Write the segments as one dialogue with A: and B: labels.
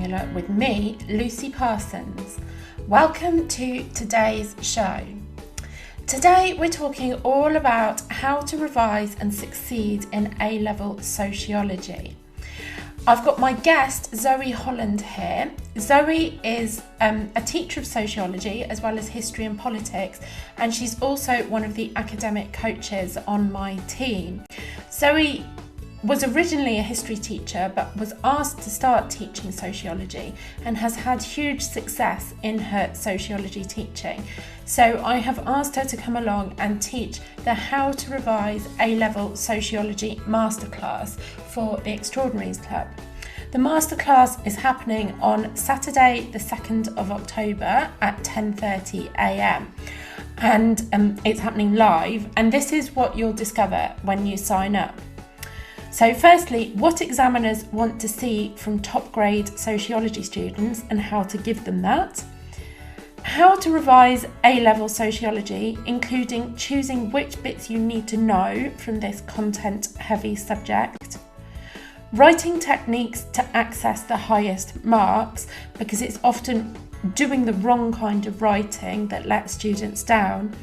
A: Formula with me, Lucy Parsons. Welcome to today's show. Today we're talking all about how to revise and succeed in A-Level Sociology. I've got my guest Zoe Holland here. Zoe is a teacher of sociology as well as history and politics, and she's also one of the academic coaches on my team. Zoe was originally a history teacher but was asked to start teaching sociology and has had huge success in her sociology teaching. So I have asked her to come along and teach the How to Revise A-Level Sociology Masterclass for the Extraordinaries Club. The masterclass is happening on Saturday the 2nd of October at 10:30 a.m. and it's happening live, and this is what you'll discover when you sign up. So firstly, what examiners want to see from top grade sociology students and how to give them that. How to revise A-level sociology, including choosing which bits you need to know from this content heavy subject. Writing techniques to access the highest marks, because it's often doing the wrong kind of writing that lets students down.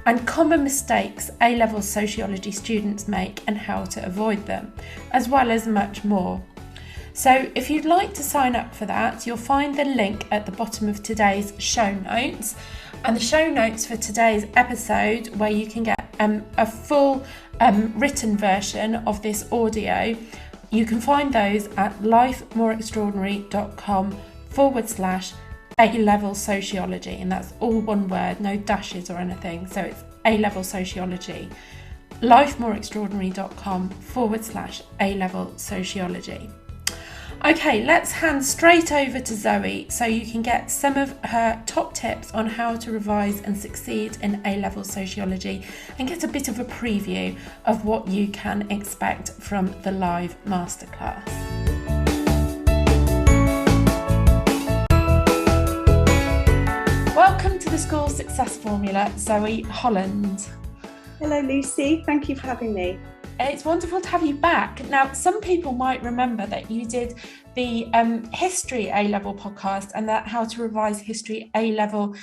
A: And common mistakes A-level sociology students make and how to avoid them, as well as much more. So if you'd like to sign up for that, you'll find the link at the bottom of today's show notes, and the show notes for today's episode, where you can get a full written version of this audio. You can find those at lifemoreextraordinary.com/A-level sociology, and that's all one word, no dashes or anything. So it's A-level sociology, lifemoreextraordinary.com/A-level sociology. Okay, let's hand straight over to Zoe so you can get some of her top tips on how to revise and succeed in A-level sociology and get a bit of a preview of what you can expect from the live masterclass. Welcome to the School Success Formula, Zoe Holland.
B: Hello Lucy, thank you for having me.
A: It's wonderful to have you back. Now, some people might remember that you did the History A-Level podcast and that How to Revise History A-Level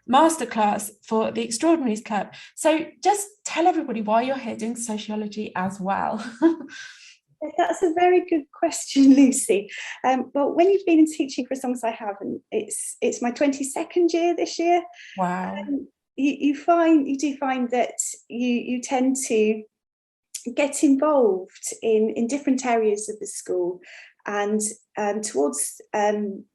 A: Masterclass for the Extraordinaries Club. So just tell everybody why you're here doing sociology as well.
B: That's a very good question, Lucy. Well, when you've been in teaching for as long as I have, and it's my 22nd year this year.
A: Wow.
B: You do find that you tend to get involved in different areas of the school, and towards the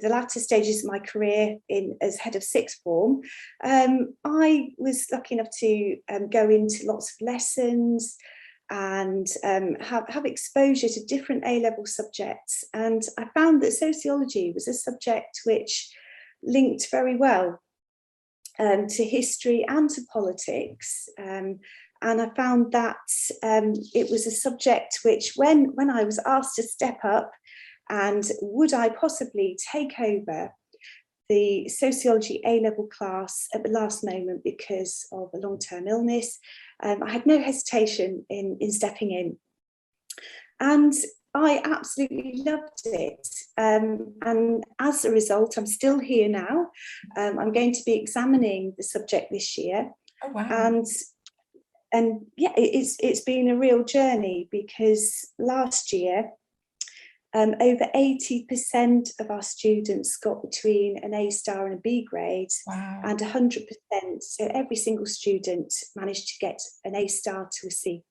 B: latter stages of my career as head of sixth form, I was lucky enough to go into lots of lessons and have exposure to different A-level subjects, and I found that sociology was a subject which linked very well to history and to politics. And I found that it was a subject which, when I was asked to step up and would I possibly take over the sociology A-level class at the last moment because of a long-term illness, I had no hesitation in stepping in. And I absolutely loved it. And as a result, I'm still here now. I'm going to be examining the subject this year.
A: Oh, wow.
B: And yeah, it's been a real journey, because last year over 80% of our students got between an A star and a B grade.
A: Wow.
B: And 100%, so every single student managed to get an A star to a C.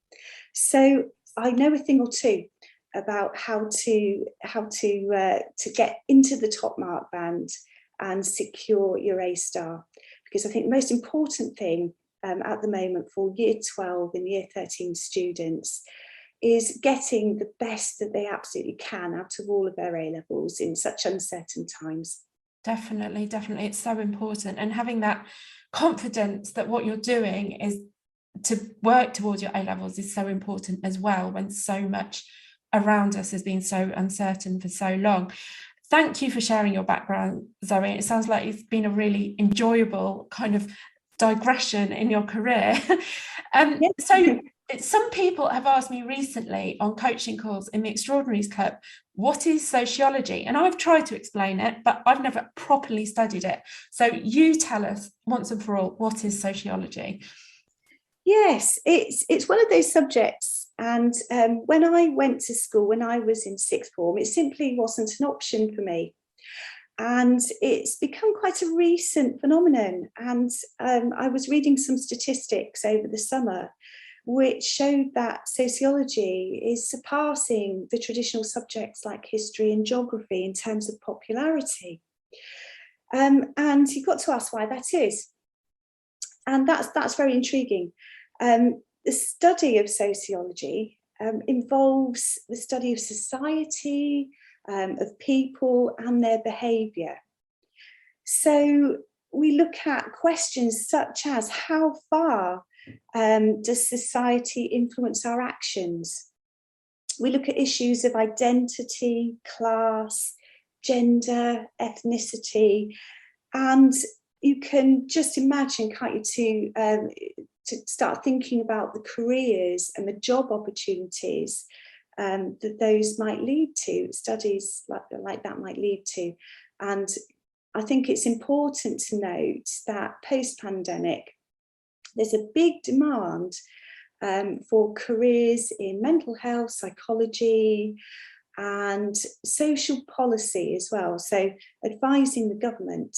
B: So I know a thing or two about how to get into the top mark band and secure your A star, because I think the most important thing at the moment for year 12 and year 13 students is getting the best that they absolutely can out of all of their A-levels in such uncertain times.
A: Definitely. It's so important. And having that confidence that what you're doing is to work towards your A-levels is so important as well, when so much around us has been so uncertain for so long. Thank you for sharing your background, Zoe. It sounds like it's been a really enjoyable kind of digression in your career.
B: Yes.
A: So some people have asked me recently on coaching calls in the Extraordinaries Club, what is sociology? And I've tried to explain it, but I've never properly studied it. So you tell us once and for all, what is sociology?
B: Yes, it's one of those subjects. And when I went to school, when I was in sixth form, it simply wasn't an option for me. And it's become quite a recent phenomenon. And I was reading some statistics over the summer, which showed that sociology is surpassing the traditional subjects like history and geography in terms of popularity. And you've got to ask why that is. And that's very intriguing. The study of sociology involves the study of society, of people and their behaviour. So we look at questions such as how far does society influence our actions? We look at issues of identity, class, gender, ethnicity, and you can just imagine, can't you, to start thinking about the careers and the job opportunities that those might lead to, studies like that might lead to. And I think it's important to note that post-pandemic, there's a big demand for careers in mental health, psychology, and social policy as well. So advising the government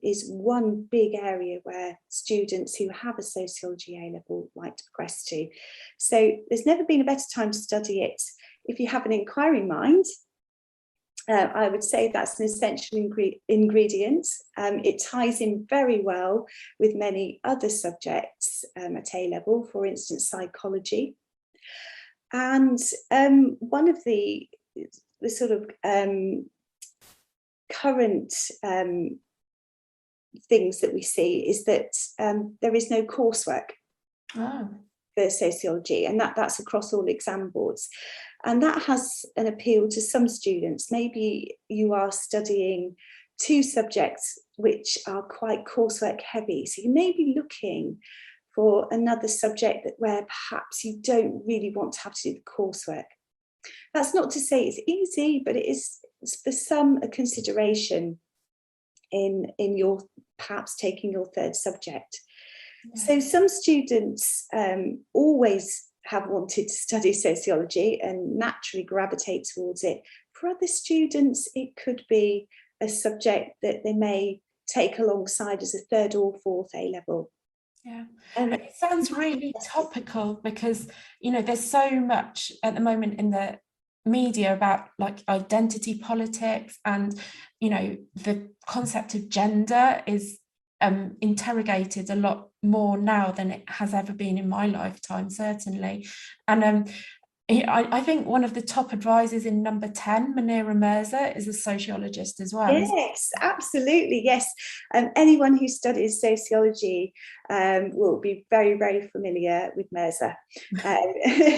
B: is one big area where students who have a sociology A-level like to progress to. So there's never been a better time to study it. If you have an inquiring mind, I would say that's an essential ingredient. It ties in very well with many other subjects at A-level, for instance, psychology. And one of the sort of current things that we see is that there is no coursework for sociology, and that's across all exam boards. And that has an appeal to some students. Maybe you are studying two subjects which are quite coursework heavy, so you may be looking for another subject where perhaps you don't really want to have to do the coursework. That's not to say it's easy, but it's for some a consideration in your perhaps taking your third subject. Yeah. So some students always have wanted to study sociology and naturally gravitate towards it. For other students, it could be a subject that they may take alongside as a third or fourth A-level.
A: Yeah, it sounds really topical because, you know, there's so much at the moment in the media about like identity politics, and, you know, the concept of gender is interrogated a lot more now than it has ever been in my lifetime, certainly. And I think one of the top advisors in number 10, Munira Mirza, is a sociologist as well.
B: Yes, absolutely. Yes. Anyone who studies sociology will be very, very familiar with Mirza.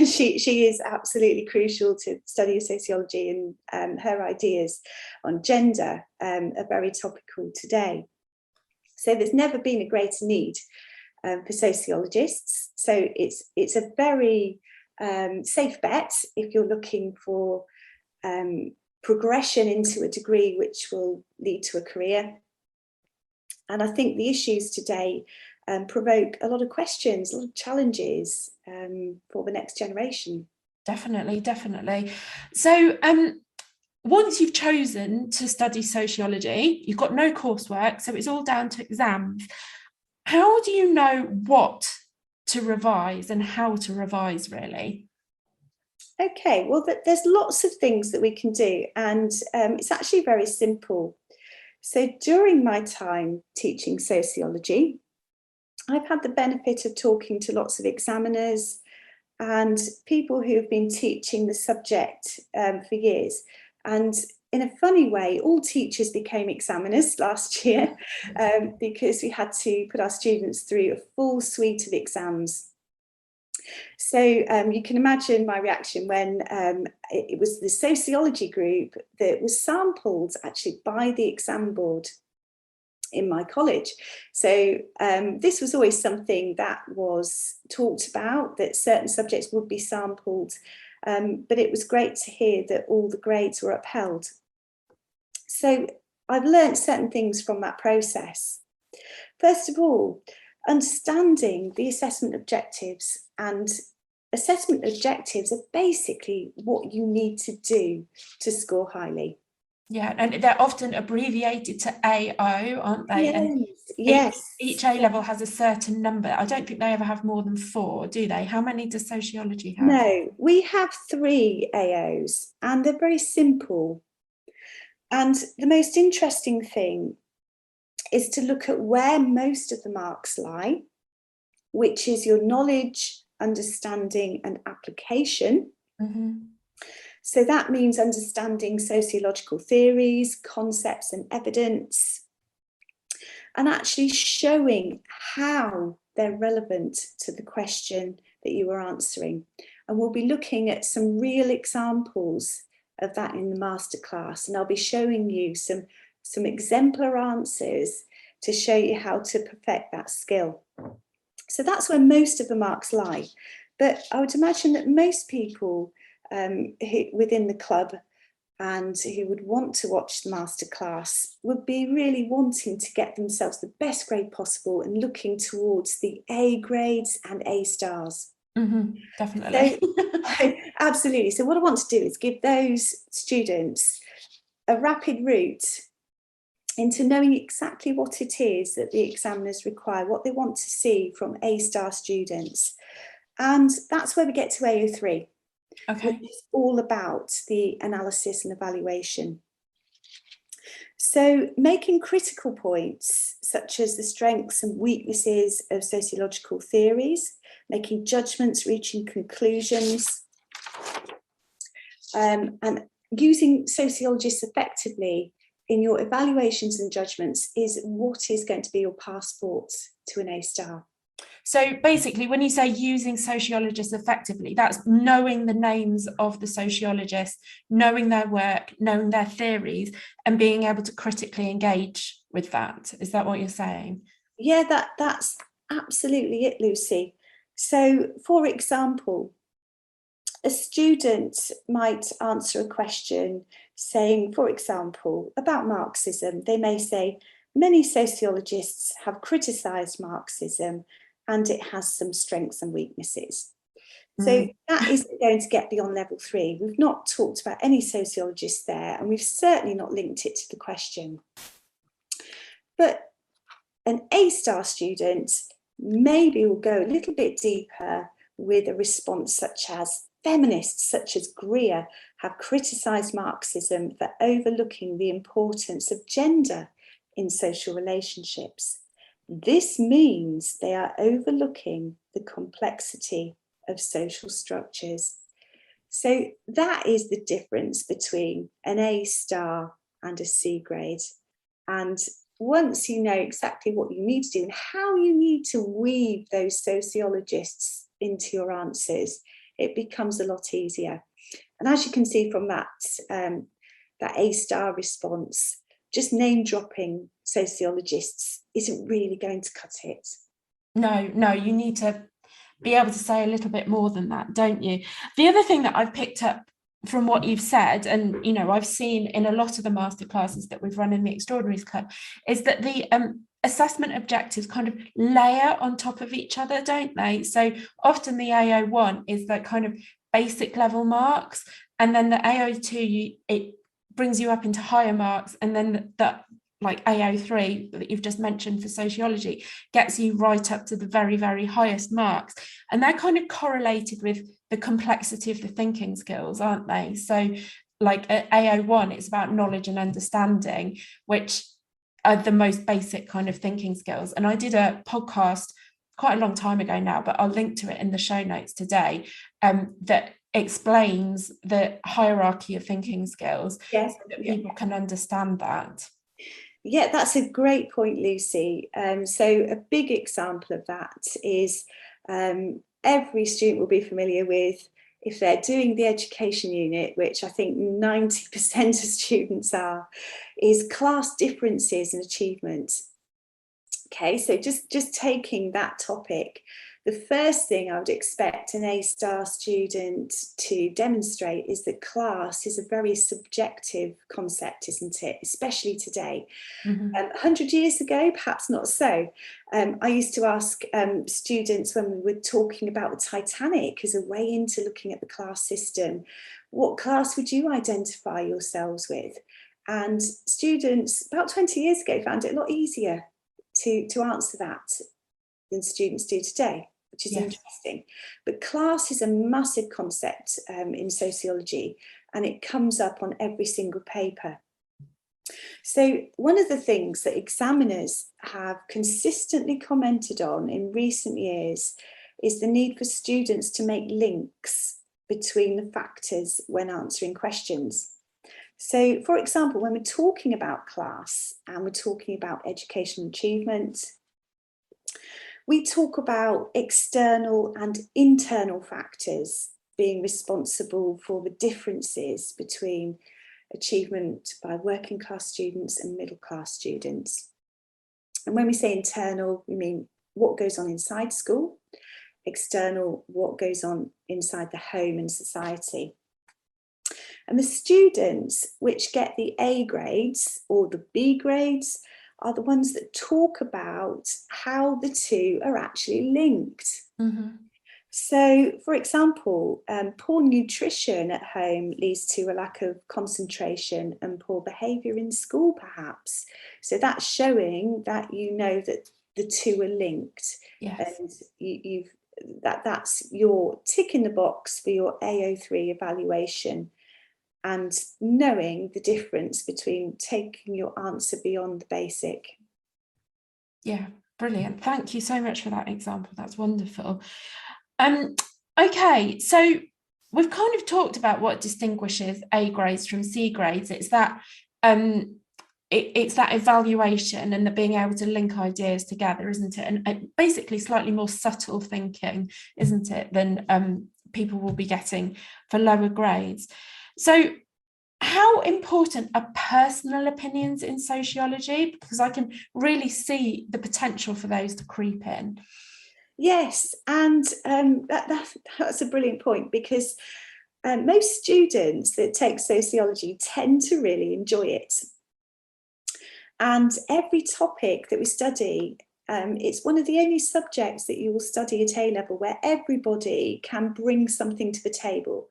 B: She is absolutely crucial to study of sociology, and her ideas on gender are very topical today. So there's never been a greater need for sociologists. So it's a very safe bet if you're looking for progression into a degree which will lead to a career. And I think the issues today provoke a lot of questions, a lot of challenges for the next generation.
A: Definitely, definitely. So once you've chosen to study sociology, you've got no coursework, so it's all down to exams. How do you know what to revise and how to revise, really?
B: Okay, well, there's lots of things that we can do, and it's actually very simple. So during my time teaching sociology, I've had the benefit of talking to lots of examiners and people who have been teaching the subject for years. And in a funny way, all teachers became examiners last year because we had to put our students through a full suite of exams. So you can imagine my reaction when it was the sociology group that was sampled actually by the exam board. in my college. So this was always something that was talked about, that certain subjects would be sampled, but it was great to hear that all the grades were upheld. So I've learned certain things from that process. First of all, understanding the assessment objectives, and assessment objectives are basically what you need to do to score highly.
A: Yeah, and they're often abbreviated to AO, aren't they?
B: Yes,
A: And
B: yes.
A: Each A level has a certain number. I don't think they ever have more than 4, do they? How many does sociology have?
B: No, we have 3 AOs, and they're very simple. And the most interesting thing is to look at where most of the marks lie, which is your knowledge, understanding, and application.
A: Mm-hmm.
B: So that means understanding sociological theories, concepts, and evidence, and actually showing how they're relevant to the question that you are answering. And we'll be looking at some real examples of that in the masterclass, and I'll be showing you some exemplar answers to show you how to perfect that skill. So that's where most of the marks lie. But I would imagine that most people within the club and who would want to watch the masterclass would be really wanting to get themselves the best grade possible and looking towards the A grades and A stars.
A: Mm-hmm, definitely.
B: So, absolutely. So what I want to do is give those students a rapid route into knowing exactly what it is that the examiners require, what they want to see from A-star students. And that's where we get to AO3,
A: Okay.
B: which is all about the analysis and evaluation. So making critical points, such as the strengths and weaknesses of sociological theories, making judgments, reaching conclusions, and using sociologists effectively in your evaluations and judgments is what is going to be your passport to an A-star.
A: So basically, when you say using sociologists effectively, that's knowing the names of the sociologists, knowing their work, knowing their theories, and being able to critically engage with that. Is that what you're saying?
B: Yeah, that's absolutely it, Lucy. So, for example, a student might answer a question saying, for example, about Marxism. They may say, many sociologists have criticised Marxism and it has some strengths and weaknesses. So that isn't going to get beyond level 3. We've not talked about any sociologists there, and we've certainly not linked it to the question. But an A-star student maybe will go a little bit deeper with a response such as, feminists such as Greer have criticised Marxism for overlooking the importance of gender in social relationships. This means they are overlooking the complexity of social structures. So that is the difference between an A-star and a C grade. And once you know exactly what you need to do and how you need to weave those sociologists into your answers, it becomes a lot easier. And as you can see from that A-star response, just name dropping sociologists isn't really going to cut it.
A: No, you need to be able to say a little bit more than that, don't you? The other thing that I've picked up from what you've said, and I've seen in a lot of the masterclasses that we've run in the Extraordinaries Club, is that the assessment objectives kind of layer on top of each other, don't they? So often the AO1 is that kind of basic level marks, and then the AO2 it brings you up into higher marks, and then that like AO3 that you've just mentioned for sociology gets you right up to the very, very highest marks. And they're kind of correlated with the complexity of the thinking skills, aren't they? So like at AO1, it's about knowledge and understanding, which are the most basic kind of thinking skills. And I did a podcast quite a long time ago now, but I'll link to it in the show notes today, that explains the hierarchy of thinking skills,
B: yes,
A: so that people can understand that.
B: Yeah, that's a great point, Lucy. So a big example of that is every student will be familiar with, if they're doing the education unit, which I think 90% of students are, is class differences in achievement. Okay, so just taking that topic, the first thing I would expect an A-star student to demonstrate is that class is a very subjective concept, isn't it? Especially today. 100 years ago, perhaps not so. I used to ask students when we were talking about the Titanic as a way into looking at the class system, what class would you identify yourselves with? And students about 20 years ago found it a lot easier to answer that than students do today, which is interesting. But class is a massive concept in sociology, and it comes up on every single paper. So one of the things that examiners have consistently commented on in recent years is the need for students to make links between the factors when answering questions. So, for example, when we're talking about class and we're talking about educational achievement, we talk about external and internal factors being responsible for the differences between achievement by working class students and middle class students. And when we say internal, we mean what goes on inside school, external, what goes on inside the home and society. And the students which get the A grades or the B grades are the ones that talk about how the two are actually linked. So, for example, poor nutrition at home leads to a lack of concentration and poor behaviour in school, perhaps. So that's showing that you know that the two are linked. And that's your tick in the box for your AO3 evaluation, and knowing the difference between taking your answer beyond the basic.
A: Yeah, brilliant. Thank you so much for that example. That's wonderful. Okay, so we've kind of talked about what distinguishes A grades from C grades. It's that it's that evaluation and the being able to link ideas together, isn't it? And basically slightly more subtle thinking, isn't it, than people will be getting for lower grades. So how important are personal opinions in sociology? Because I can really see the potential for those to creep in.
B: Yes, and that's a brilliant point, because most students that take sociology tend to really enjoy it. And every topic that we study, it's one of the only subjects that you will study at A-level where everybody can bring something to the table.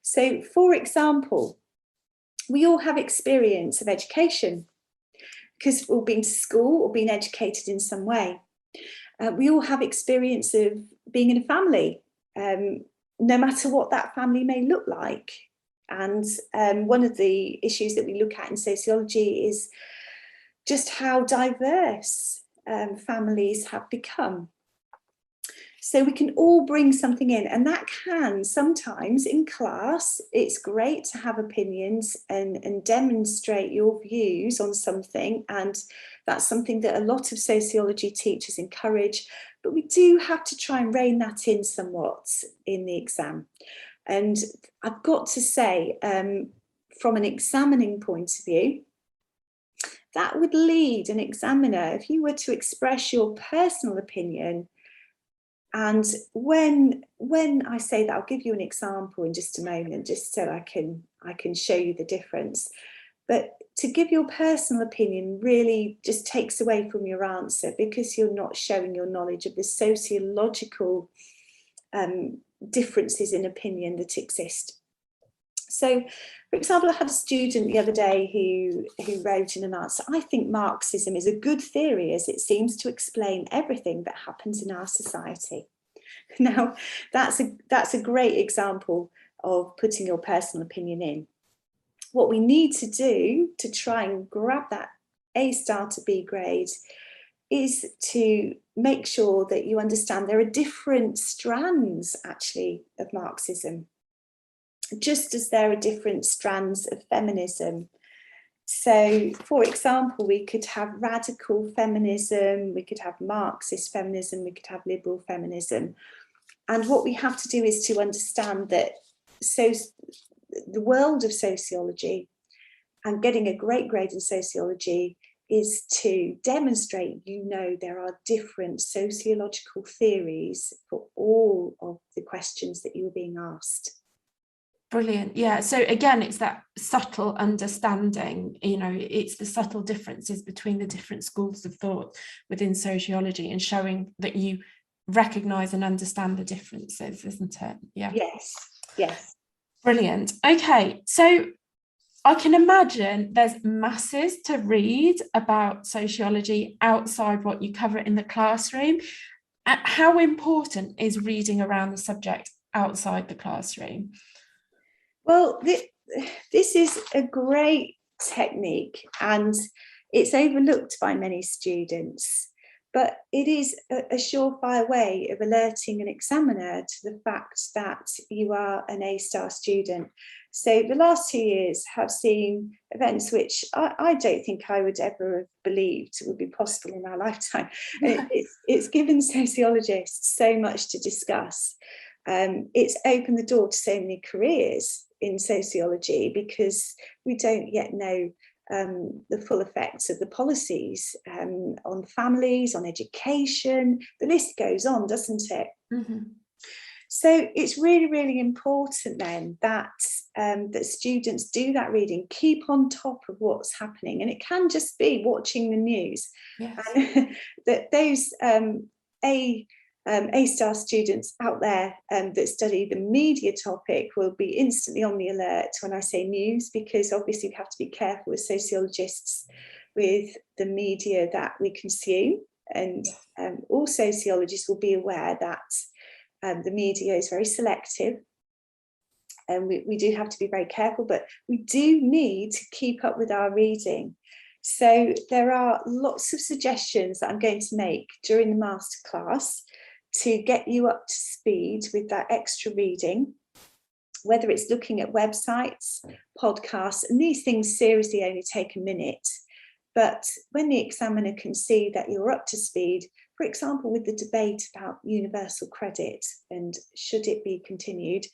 B: So, for example, we all have experience of education because we've been to school or been educated in some way. We all have experience of being in a family, no matter what that family may look like. And one of the issues that we look at in sociology is just how diverse families have become. So we can all bring something in, and that can sometimes in class, it's great to have opinions and demonstrate your views on something, and that's something that a lot of sociology teachers encourage, but we do have to try and rein that in somewhat in the exam. And I've got to say, from an examining point of view, that would lead an examiner, if you were to express your personal opinion. And when I say that, I'll give you an example in just a moment, just so I can show you the difference. But to give your personal opinion really just takes away from your answer, because you're not showing your knowledge of the sociological differences in opinion that exist. So, for example, I had a student the other day who wrote in an answer, I think Marxism is a good theory as it seems to explain everything that happens in our society. Now, that's a great example of putting your personal opinion in. What we need to do to try and grab that A star to B grade is to make sure that you understand there are different strands actually of Marxism, just as there are different strands of feminism. So, for example, we could have radical feminism, we could have Marxist feminism, we could have liberal feminism. And what we have to do is to understand that the world of sociology and getting a great grade in sociology is to demonstrate, there are different sociological theories for all of the questions that you were being asked.
A: Brilliant. Yeah. So again, it's that subtle understanding, it's the subtle differences between the different schools of thought within sociology, and showing that you recognise and understand the differences, isn't it? Yeah.
B: Yes.
A: Brilliant. Okay. So I can imagine there's masses to read about sociology outside what you cover in the classroom. How important is reading around the subject outside the classroom?
B: Well, this is a great technique, and it's overlooked by many students, but it is a surefire way of alerting an examiner to the fact that you are an A-star student. So the last 2 years have seen events which I don't think I would ever have believed would be possible in our lifetime. And it's given sociologists so much to discuss. It's opened the door to so many careers in sociology, because we don't yet know the full effects of the policies on families, on education. The list goes on, doesn't it?
A: Mm-hmm.
B: So it's really, really important then that that students do that reading, keep on top of what's happening, and it can just be watching the news.
A: Yes.
B: And that those A-star students out there that study the media topic will be instantly on the alert when I say news, because obviously we have to be careful as sociologists with the media that we consume, and all sociologists will be aware that the media is very selective, and we do have to be very careful, but we do need to keep up with our reading. So there are lots of suggestions that I'm going to make during the masterclass to get you up to speed with that extra reading, whether it's looking at websites, podcasts, and these things seriously only take a minute. But when the examiner can see that you're up to speed, for example, with the debate about universal credit and should it be continued,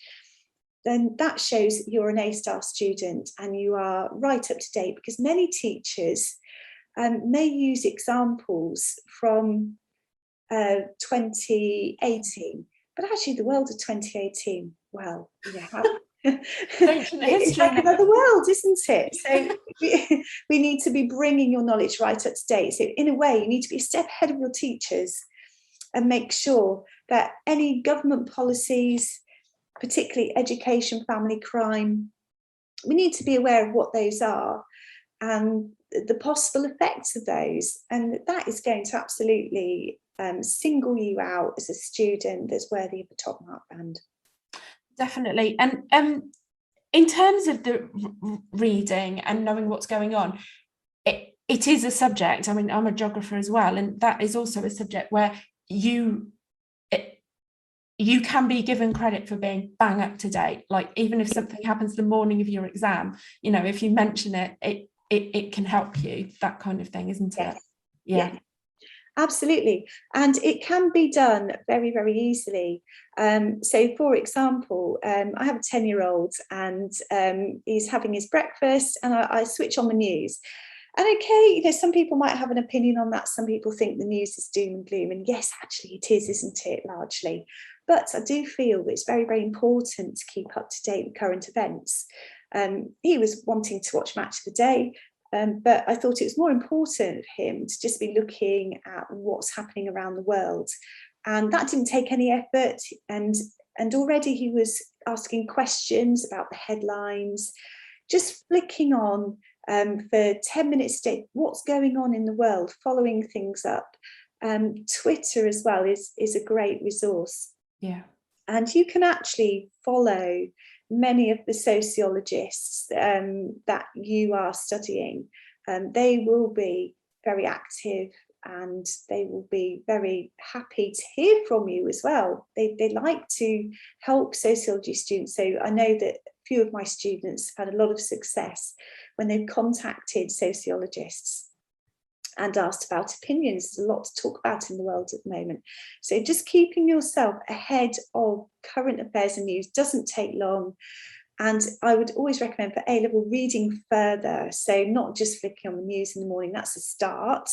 B: then that shows that you're an A-star student and you are right up to date, because many teachers may use examples from 2018, but actually the world of 2018, well, it's like another world, isn't it? So we need to be bringing your knowledge right up to date. So in a way, you need to be a step ahead of your teachers and make sure that any government policies, particularly education, family crime, we need to be aware of what those are and the possible effects of those. And that is going to absolutely single you out as a student that's worthy of a top mark band.
A: Definitely. And in terms of the reading and knowing what's going on, it is a subject. I mean, I'm a geographer as well, and that is also a subject where you can be given credit for being bang up to date. Like, even if something happens the morning of your exam, if you mention it can help you, that kind of thing, isn't it?
B: Yeah. Absolutely. And it can be done very, very easily. So, for example, I have a 10-year-old and he's having his breakfast, and I switch on the news. And okay, some people might have an opinion on that. Some people think the news is doom and gloom. And yes, actually it is, isn't it, largely? But I do feel that it's very, very important to keep up to date with current events. He was wanting to watch Match of the Day. But I thought it was more important for him to just be looking at what's happening around the world. And that didn't take any effort. And already he was asking questions about the headlines, just flicking on for 10 minutes a day, what's going on in the world, following things up. Twitter as well is a great resource.
A: Yeah.
B: And you can actually follow many of the sociologists that you are studying. They will be very active and they will be very happy to hear from you as well. They like to help sociology students. So I know that a few of my students have had a lot of success when they've contacted sociologists and asked about opinions. There's a lot to talk about in the world at the moment. So just keeping yourself ahead of current affairs and news doesn't take long. And I would always recommend for A-level reading further. So not just flicking on the news in the morning, that's a start.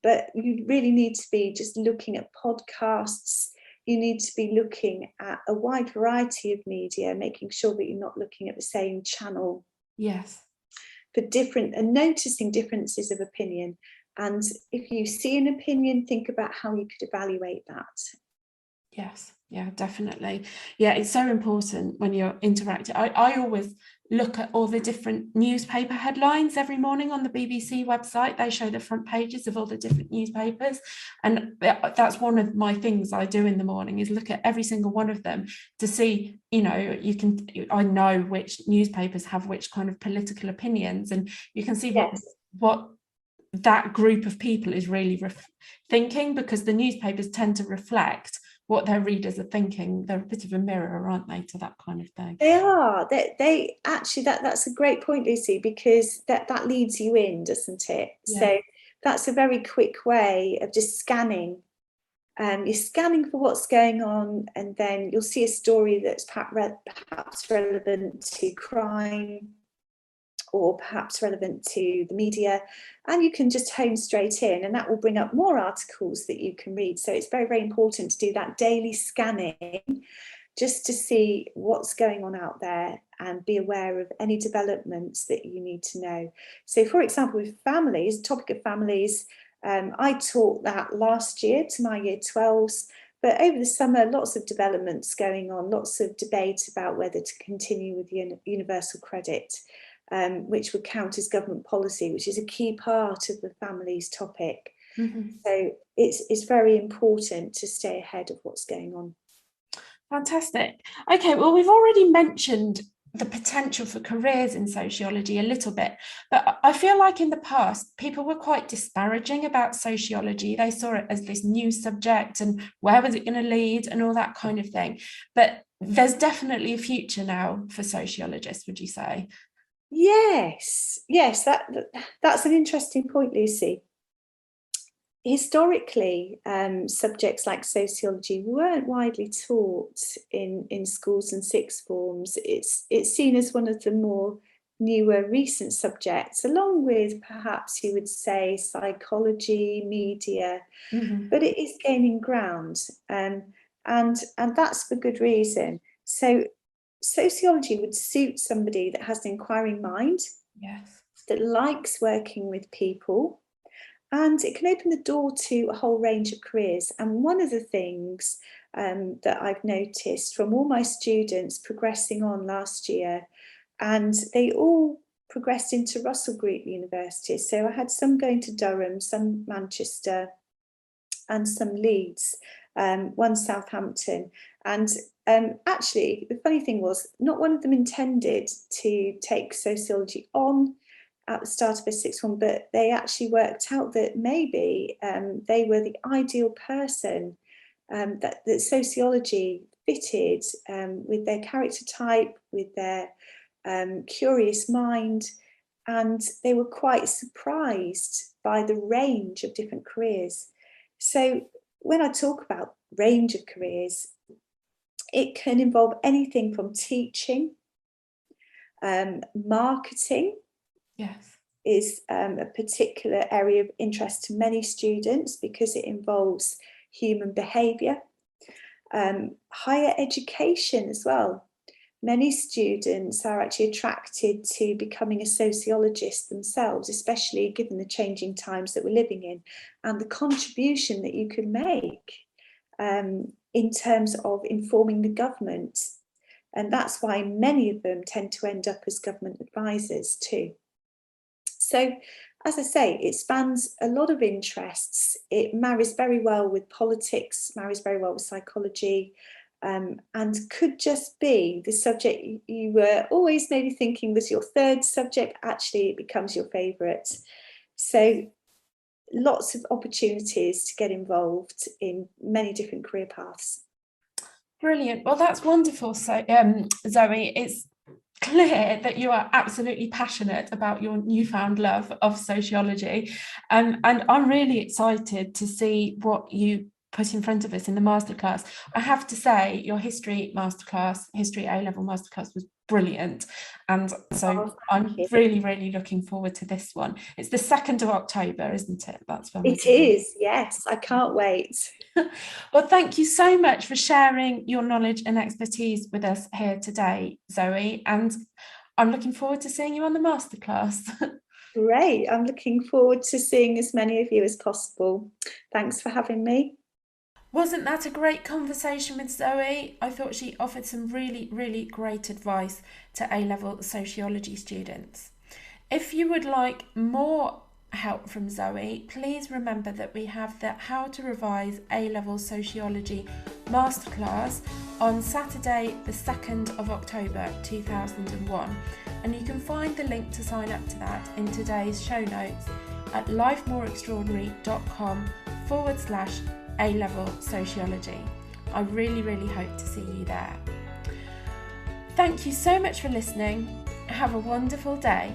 B: But you really need to be just looking at podcasts. You need to be looking at a wide variety of media, making sure that you're not looking at the same channel.
A: Yes.
B: For different, and noticing differences of opinion. And if you see an opinion, think about how you could evaluate that.
A: Yes, yeah, definitely. Yeah, it's so important when you're interacting. I always look at all the different newspaper headlines every morning on the BBC website. They show the front pages of all the different newspapers. And that's one of my things I do in the morning, is look at every single one of them to see, I know which newspapers have which kind of political opinions, and you can see what that group of people is really thinking, because the newspapers tend to reflect what their readers are thinking. They're a bit of a mirror, aren't they, to that kind of thing?
B: They are. They actually, that's a great point, Lucy, because that leads you in, doesn't it? Yeah. So that's a very quick way of just scanning. You're scanning for what's going on, and then you'll see a story that's perhaps relevant to crime, or perhaps relevant to the media, and you can just hone straight in, and that will bring up more articles that you can read. So it's very, very important to do that daily scanning, just to see what's going on out there and be aware of any developments that you need to know. So for example, with families, topic of families, I taught that last year to my year 12s, but over the summer, lots of developments going on, lots of debate about whether to continue with universal credit, which would count as government policy, which is a key part of the families topic. So it's very important to stay ahead of what's going on.
A: Fantastic. Okay, well, we've already mentioned the potential for careers in sociology a little bit, but I feel like in the past, people were quite disparaging about sociology. They saw it as this new subject and where was it going to lead and all that kind of thing. But there's definitely a future now for sociologists, would you say?
B: Yes, that's an interesting point, Lucy. Historically, subjects like sociology weren't widely taught in schools and sixth forms. It's seen as one of the more newer recent subjects, along with perhaps you would say psychology, media, but it is gaining ground, and that's for good reason. So sociology would suit somebody that has an inquiring mind, that likes working with people, and it can open the door to a whole range of careers. And one of the things that I've noticed from all my students progressing on last year, and they all progressed into Russell Group universities. So I had some going to Durham, some Manchester, and some Leeds, one Southampton. And actually, the funny thing was, not one of them intended to take sociology on at the start of a sixth form, but they actually worked out that maybe they were the ideal person, that sociology fitted with their character type, with their curious mind, and they were quite surprised by the range of different careers. So when I talk about range of careers, it can involve anything from teaching, marketing, is a particular area of interest to many students because it involves human behaviour. Higher education as well. Many students are actually attracted to becoming a sociologist themselves, especially given the changing times that we're living in and the contribution that you can make in terms of informing the government. And that's why many of them tend to end up as government advisors too. So, as I say, it spans a lot of interests. It marries very well with politics, marries very well with psychology, and could just be the subject you were always maybe thinking was your third subject. Actually, it becomes your favourite. So lots of opportunities to get involved in many different career paths.
A: Brilliant. Well, that's wonderful. So, Zoe, it's clear that you are absolutely passionate about your newfound love of sociology, and I'm really excited to see what you put in front of us in the masterclass. I have to say, your history A-Level masterclass was brilliant. And so I'm really, really looking forward to this one. It's the 2nd of October, isn't it? That's when
B: it is, yes. I can't wait.
A: Well, thank you so much for sharing your knowledge and expertise with us here today, Zoe. And I'm looking forward to seeing you on the masterclass.
B: Great. I'm looking forward to seeing as many of you as possible. Thanks for having me.
A: Wasn't that a great conversation with Zoe? I thought she offered some really, really great advice to A-Level Sociology students. If you would like more help from Zoe, please remember that we have the How to Revise A-Level Sociology Masterclass on Saturday the 2nd of October 2001, and you can find the link to sign up to that in today's show notes at lifemoreextraordinary.com/A-Level Sociology. I really, really hope to see you there. Thank you so much for listening. Have a wonderful day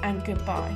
A: and goodbye.